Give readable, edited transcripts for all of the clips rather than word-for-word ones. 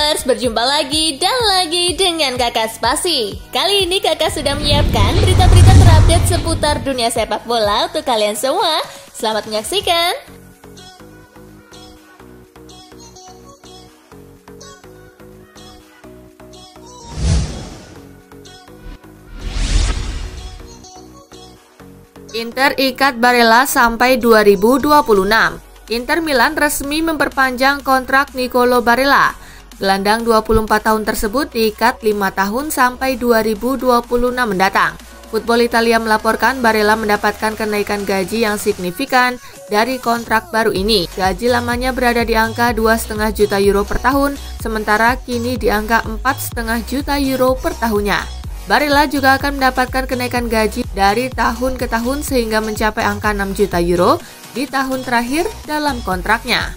Gamers, berjumpa lagi dan lagi dengan Kakak Spasi. Kali ini Kakak sudah menyiapkan berita-berita terupdate seputar dunia sepak bola untuk kalian semua. Selamat menyaksikan. Inter ikat Barella sampai 2026. Inter Milan resmi memperpanjang kontrak Nicolo Barella. Gelandang 24 tahun tersebut diikat 5 tahun sampai 2026 mendatang. Football Italia melaporkan Barella mendapatkan kenaikan gaji yang signifikan dari kontrak baru ini. Gaji lamanya berada di angka 2,5 juta euro per tahun, sementara kini di angka 4,5 juta euro per tahunnya. Barella juga akan mendapatkan kenaikan gaji dari tahun ke tahun sehingga mencapai angka 6 juta euro di tahun terakhir dalam kontraknya.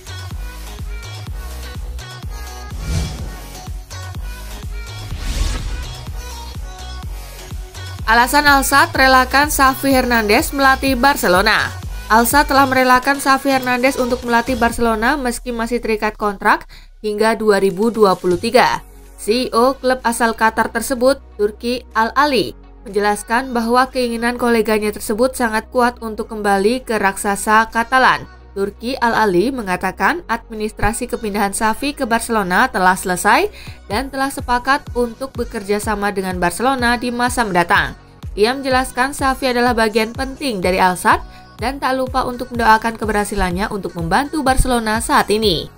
Alasan Al-Sadd relakan Xavi Hernandez melatih Barcelona. Al-Sadd telah merelakan Xavi Hernandez untuk melatih Barcelona meski masih terikat kontrak hingga 2023. CEO klub asal Qatar tersebut, Turki Al-Ahli, menjelaskan bahwa keinginan koleganya tersebut sangat kuat untuk kembali ke raksasa Katalan. Turki Al-Ahli mengatakan administrasi kepindahan Xavi ke Barcelona telah selesai dan telah sepakat untuk bekerja sama dengan Barcelona di masa mendatang. Ia menjelaskan Xavi adalah bagian penting dari Al-Sadd dan tak lupa untuk mendoakan keberhasilannya untuk membantu Barcelona saat ini.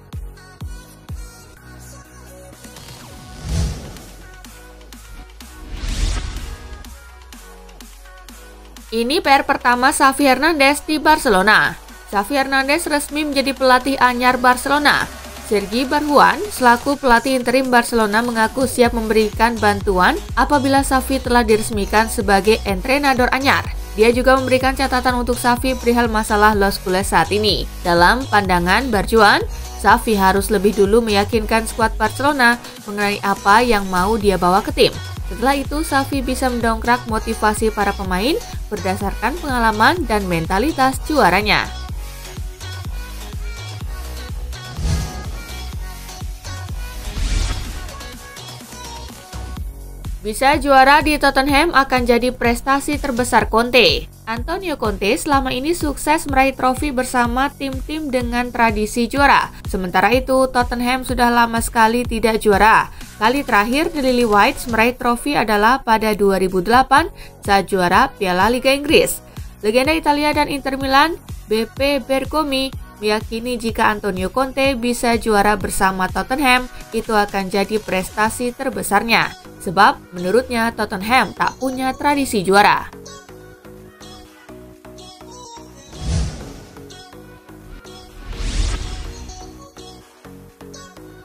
Ini PR pertama Xavi Hernandez di Barcelona. Xavi Hernandez resmi menjadi pelatih anyar Barcelona. Sergi Barjuan, selaku pelatih interim Barcelona, mengaku siap memberikan bantuan apabila Xavi telah diresmikan sebagai entrenador anyar. Dia juga memberikan catatan untuk Xavi perihal masalah Los Culés saat ini. Dalam pandangan Barjuan, Xavi harus lebih dulu meyakinkan skuad Barcelona mengenai apa yang mau dia bawa ke tim. Setelah itu, Xavi bisa mendongkrak motivasi para pemain berdasarkan pengalaman dan mentalitas juaranya. Bisa juara di Tottenham akan jadi prestasi terbesar Conte. Antonio Conte selama ini sukses meraih trofi bersama tim-tim dengan tradisi juara. Sementara itu, Tottenham sudah lama sekali tidak juara. Kali terakhir The Lily Whites meraih trofi adalah pada 2008 saat juara Piala Liga Inggris. Legenda Italia dan Inter Milan, Beppe Bergomi, meyakini jika Antonio Conte bisa juara bersama Tottenham, itu akan jadi prestasi terbesarnya. Sebab menurutnya Tottenham tak punya tradisi juara.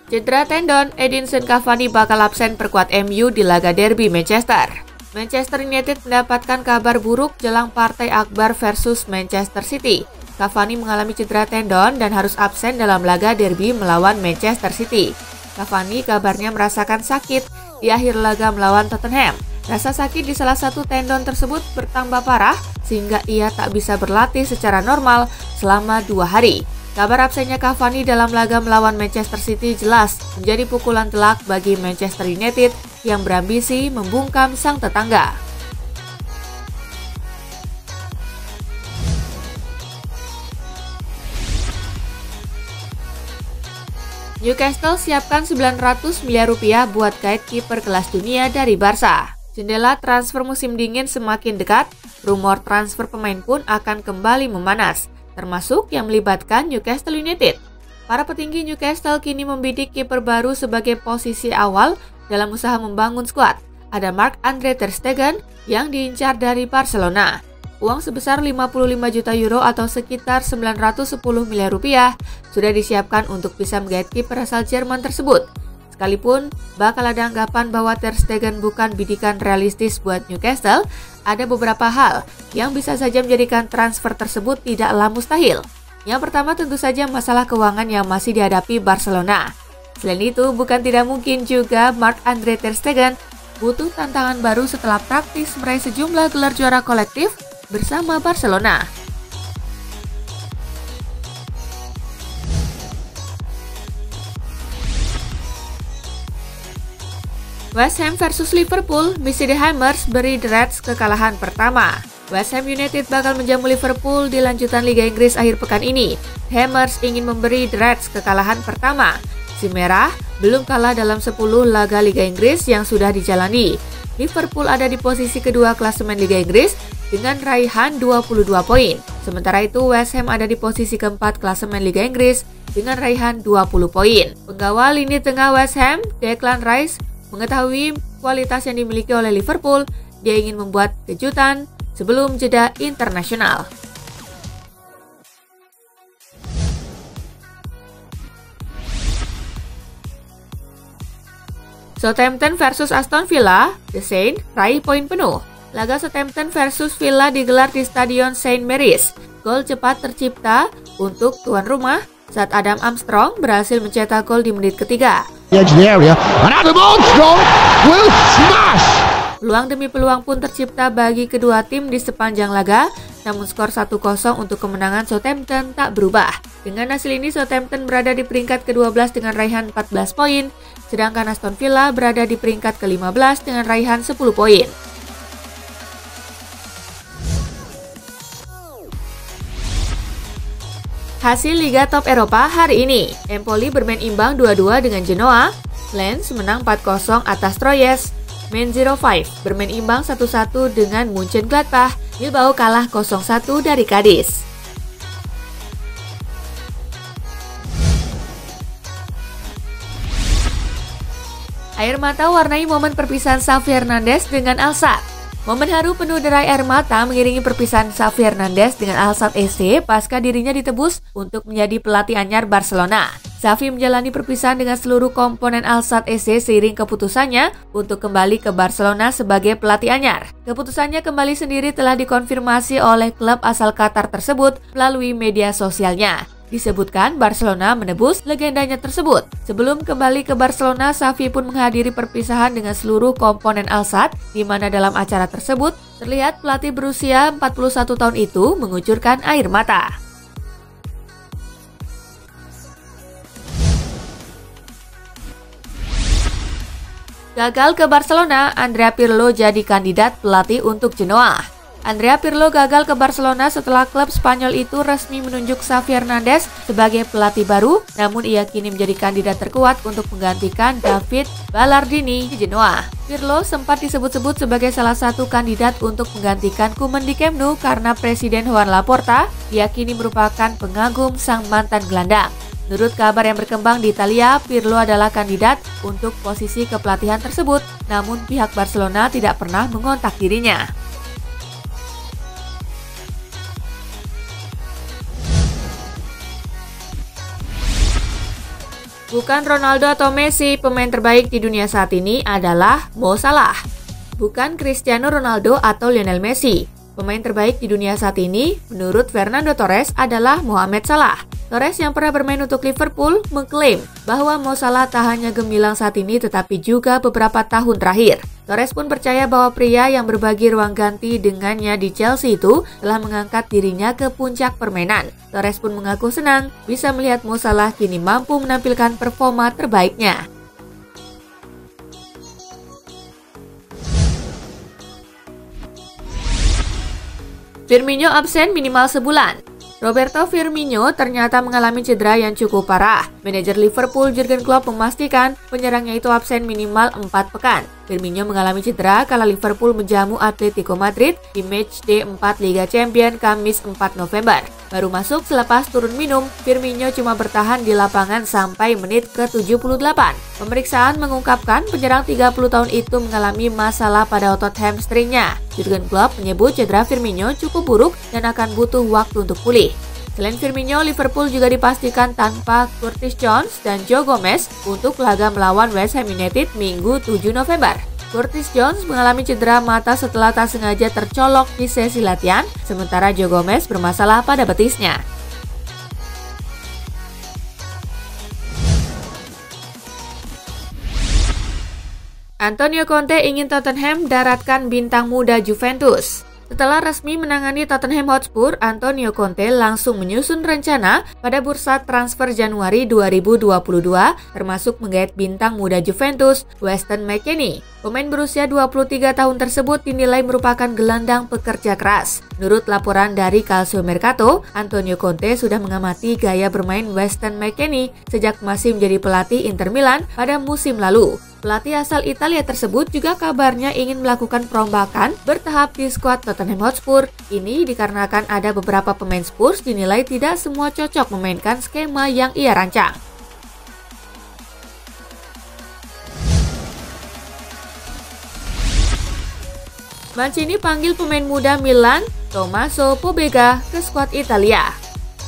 Cedera tendon, Edinson Cavani bakal absen perkuat MU di laga derby Manchester. Manchester United mendapatkan kabar buruk jelang partai akbar versus Manchester City. Cavani mengalami cedera tendon dan harus absen dalam laga derby melawan Manchester City. Cavani kabarnya merasakan sakit di akhir laga melawan Tottenham. Rasa sakit di salah satu tendon tersebut bertambah parah sehingga ia tak bisa berlatih secara normal selama 2 hari. Kabar absennya Cavani dalam laga melawan Manchester City jelas menjadi pukulan telak bagi Manchester United yang berambisi membungkam sang tetangga. Newcastle siapkan 900 miliar rupiah buat kait kiper kelas dunia dari Barca. Jendela transfer musim dingin semakin dekat, rumor transfer pemain pun akan kembali memanas, termasuk yang melibatkan Newcastle United. Para petinggi Newcastle kini membidik kiper baru sebagai posisi awal dalam usaha membangun skuad. Ada Marc-Andre ter Stegen yang diincar dari Barcelona. Uang sebesar 55 juta euro atau sekitar 910 miliar rupiah sudah disiapkan untuk bisa menggait kiper asal Jerman tersebut. Sekalipun bakal ada anggapan bahwa ter Stegen bukan bidikan realistis buat Newcastle, ada beberapa hal yang bisa saja menjadikan transfer tersebut tidaklah mustahil. Yang pertama tentu saja masalah keuangan yang masih dihadapi Barcelona. Selain itu, bukan tidak mungkin juga Marc-Andre ter Stegen butuh tantangan baru setelah praktis meraih sejumlah gelar juara kolektif bersama Barcelona. West Ham versus Liverpool, misi The Hammers beri The Reds kekalahan pertama. West Ham United bakal menjamu Liverpool di lanjutan Liga Inggris akhir pekan ini. The Hammers ingin memberi The Reds kekalahan pertama. Si Merah belum kalah dalam 10 laga Liga Inggris yang sudah dijalani. Liverpool ada di posisi kedua klasemen Liga Inggris dengan raihan 22 poin. Sementara itu West Ham ada di posisi keempat klasemen Liga Inggris dengan raihan 20 poin. Pengawal lini tengah West Ham, Declan Rice, mengetahui kualitas yang dimiliki oleh Liverpool. Dia ingin membuat kejutan sebelum jeda internasional. Southampton versus Aston Villa, The Saints raih poin penuh. Laga Southampton versus Villa digelar di Stadion St. Mary's. Gol cepat tercipta untuk tuan rumah saat Adam Armstrong berhasil mencetak gol di menit ketiga. Peluang demi peluang pun tercipta bagi kedua tim di sepanjang laga, namun skor 1-0 untuk kemenangan Southampton tak berubah. Dengan hasil ini Southampton berada di peringkat ke-12 dengan raihan 14 poin, sedangkan Aston Villa berada di peringkat ke-15 dengan raihan 10 poin. Hasil Liga Top Eropa hari ini, Empoli bermain imbang 2-2 dengan Genoa, Lens menang 4-0 atas Troyes, Mainz 05 bermain imbang 1-1 dengan Mönchengladbach, Bilbao kalah 0-1 dari Cadiz. Air mata warnai momen perpisahan Xavi Hernandez dengan Al Sadd. Momen haru penuh derai air mata mengiringi perpisahan Xavi Hernandez dengan Al Sadd SC pasca dirinya ditebus untuk menjadi pelatih anyar Barcelona. Xavi menjalani perpisahan dengan seluruh komponen Al Sadd SC seiring keputusannya untuk kembali ke Barcelona sebagai pelatih anyar. Keputusannya kembali sendiri telah dikonfirmasi oleh klub asal Qatar tersebut melalui media sosialnya. Disebutkan Barcelona menebus legendanya tersebut. Sebelum kembali ke Barcelona, Xavi pun menghadiri perpisahan dengan seluruh komponen Al Sadd, di mana dalam acara tersebut terlihat pelatih berusia 41 tahun itu mengucurkan air mata. Gagal ke Barcelona, Andrea Pirlo jadi kandidat pelatih untuk Genoa. Andrea Pirlo gagal ke Barcelona setelah klub Spanyol itu resmi menunjuk Xavi Hernandez sebagai pelatih baru, namun ia kini menjadi kandidat terkuat untuk menggantikan David Ballardini di Genoa. Pirlo sempat disebut-sebut sebagai salah satu kandidat untuk menggantikan Koeman di Camp Nou karena Presiden Joan Laporta diyakini merupakan pengagum sang mantan gelandang. Menurut kabar yang berkembang di Italia, Pirlo adalah kandidat untuk posisi kepelatihan tersebut, namun pihak Barcelona tidak pernah mengontak dirinya. Bukan Ronaldo atau Messi, pemain terbaik di dunia saat ini adalah Mo Salah. Bukan Cristiano Ronaldo atau Lionel Messi. Pemain terbaik di dunia saat ini, menurut Fernando Torres, adalah Mohamed Salah. Torres yang pernah bermain untuk Liverpool mengklaim bahwa Mo Salah tak hanya gemilang saat ini tetapi juga beberapa tahun terakhir. Torres pun percaya bahwa pria yang berbagi ruang ganti dengannya di Chelsea itu telah mengangkat dirinya ke puncak permainan. Torres pun mengaku senang bisa melihat Mo Salah kini mampu menampilkan performa terbaiknya. Firmino absen minimal sebulan. Roberto Firmino ternyata mengalami cedera yang cukup parah. Manajer Liverpool Jurgen Klopp memastikan penyerangnya itu absen minimal 4 pekan. Firmino mengalami cedera kala Liverpool menjamu Atletico Madrid di matchday 4 Liga Champions Kamis 4 November. Baru masuk selepas turun minum, Firmino cuma bertahan di lapangan sampai menit ke-78. Pemeriksaan mengungkapkan penyerang 30 tahun itu mengalami masalah pada otot hamstringnya. Jurgen Klopp menyebut cedera Firmino cukup buruk dan akan butuh waktu untuk pulih. Selain Firmino, Liverpool juga dipastikan tanpa Curtis Jones dan Joe Gomez untuk laga melawan West Ham United Minggu 7 November. Curtis Jones mengalami cedera mata setelah tak sengaja tercolok di sesi latihan, sementara Joe Gomez bermasalah pada betisnya. Antonio Conte ingin Tottenham daratkan bintang muda Juventus. Setelah resmi menangani Tottenham Hotspur, Antonio Conte langsung menyusun rencana pada bursa transfer Januari 2022, termasuk menggait bintang muda Juventus, Weston McKennie. Pemain berusia 23 tahun tersebut dinilai merupakan gelandang pekerja keras. Menurut laporan dari Calcio Mercato, Antonio Conte sudah mengamati gaya bermain Weston McKennie sejak masih menjadi pelatih Inter Milan pada musim lalu. Pelatih asal Italia tersebut juga kabarnya ingin melakukan perombakan bertahap di skuad Tottenham Hotspur. Ini dikarenakan ada beberapa pemain Spurs dinilai tidak semua cocok memainkan skema yang ia rancang. Mancini panggil pemain muda Milan, Tommaso Pobega, ke skuad Italia.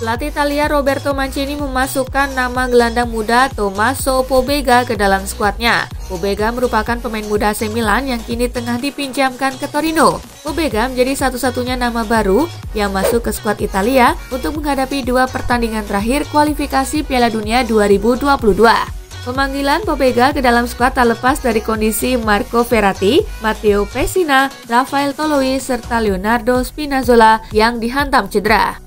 Pelatih Italia Roberto Mancini memasukkan nama gelandang muda Tommaso Pobega ke dalam skuadnya. Pobega merupakan pemain muda AC Milan yang kini tengah dipinjamkan ke Torino. Pobega menjadi satu-satunya nama baru yang masuk ke skuad Italia untuk menghadapi 2 pertandingan terakhir kualifikasi Piala Dunia 2022. Pemanggilan Pobega ke dalam skuad tak lepas dari kondisi Marco Verratti, Matteo Pessina, Rafael Toloi, serta Leonardo Spinazzola yang dihantam cedera.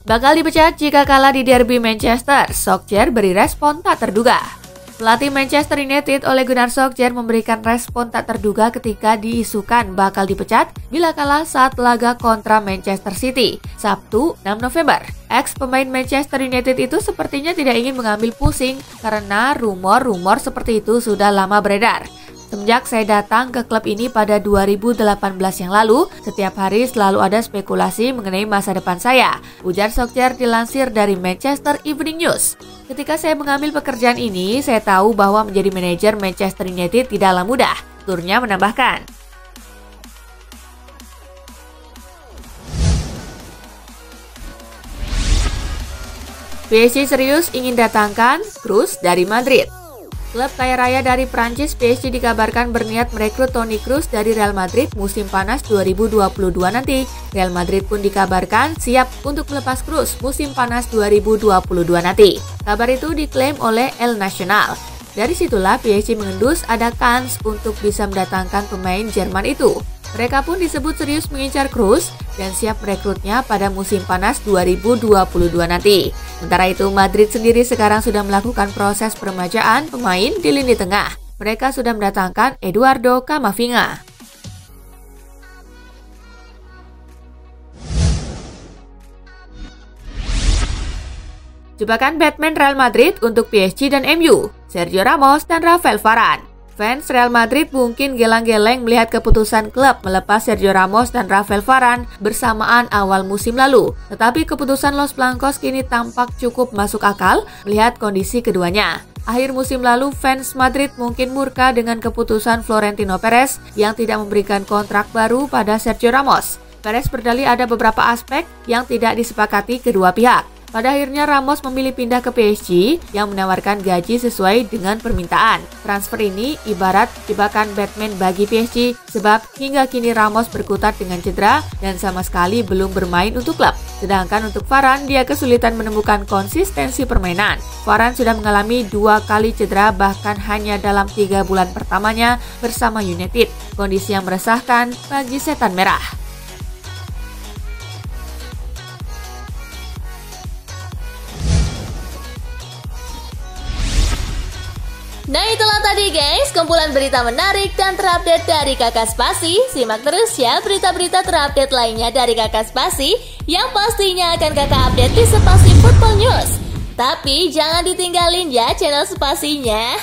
Bakal dipecat jika kalah di derby Manchester, Solskjaer beri respon tak terduga. Pelatih Manchester United Ole Gunnar Solskjaer memberikan respon tak terduga ketika diisukan bakal dipecat bila kalah saat laga kontra Manchester City, Sabtu 6 November. Ex-pemain Manchester United itu sepertinya tidak ingin mengambil pusing karena rumor-rumor seperti itu sudah lama beredar. Semenjak saya datang ke klub ini pada 2018 yang lalu, setiap hari selalu ada spekulasi mengenai masa depan saya, ujar Solskjaer dilansir dari Manchester Evening News. Ketika saya mengambil pekerjaan ini, saya tahu bahwa menjadi manajer Manchester United tidaklah mudah, turnya menambahkan. PSG serius ingin datangkan Kroos dari Madrid. Klub kaya raya dari Prancis PSG dikabarkan berniat merekrut Toni Kroos dari Real Madrid musim panas 2022 nanti. Real Madrid pun dikabarkan siap untuk melepas Kroos musim panas 2022 nanti. Kabar itu diklaim oleh El Nacional. Dari situlah PSG mengendus ada kans untuk bisa mendatangkan pemain Jerman itu. Mereka pun disebut serius mengincar Kroos dan siap merekrutnya pada musim panas 2022 nanti. Sementara itu, Madrid sendiri sekarang sudah melakukan proses peremajaan pemain di lini tengah. Mereka sudah mendatangkan Eduardo Camavinga. Jebakan Batman Real Madrid untuk PSG dan MU, Sergio Ramos dan Rafael Varane. Fans Real Madrid mungkin geleng-geleng melihat keputusan klub melepas Sergio Ramos dan Rafael Varane bersamaan awal musim lalu. Tetapi keputusan Los Blancos kini tampak cukup masuk akal melihat kondisi keduanya. Akhir musim lalu, fans Madrid mungkin murka dengan keputusan Florentino Perez yang tidak memberikan kontrak baru pada Sergio Ramos. Perez berdalih ada beberapa aspek yang tidak disepakati kedua pihak. Pada akhirnya Ramos memilih pindah ke PSG yang menawarkan gaji sesuai dengan permintaan. Transfer ini ibarat jebakan Batman bagi PSG sebab hingga kini Ramos berkutat dengan cedera dan sama sekali belum bermain untuk klub. Sedangkan untuk Varane, dia kesulitan menemukan konsistensi permainan. Varane sudah mengalami 2 kali cedera bahkan hanya dalam 3 bulan pertamanya bersama United. Kondisi yang meresahkan bagi setan merah. Nah itulah tadi guys, kumpulan berita menarik dan terupdate dari Kakak Spasi. Simak terus ya berita-berita terupdate lainnya dari Kakak Spasi yang pastinya akan Kakak update di Spasi Football News. Tapi jangan ditinggalin ya channel Spasinya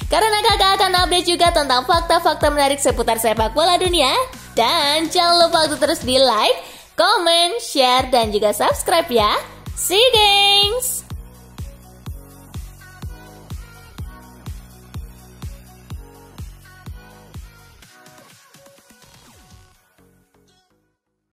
karena Kakak akan update juga tentang fakta-fakta menarik seputar sepak bola dunia. Dan jangan lupa untuk terus di like, comment, share, dan juga subscribe ya. See you guys!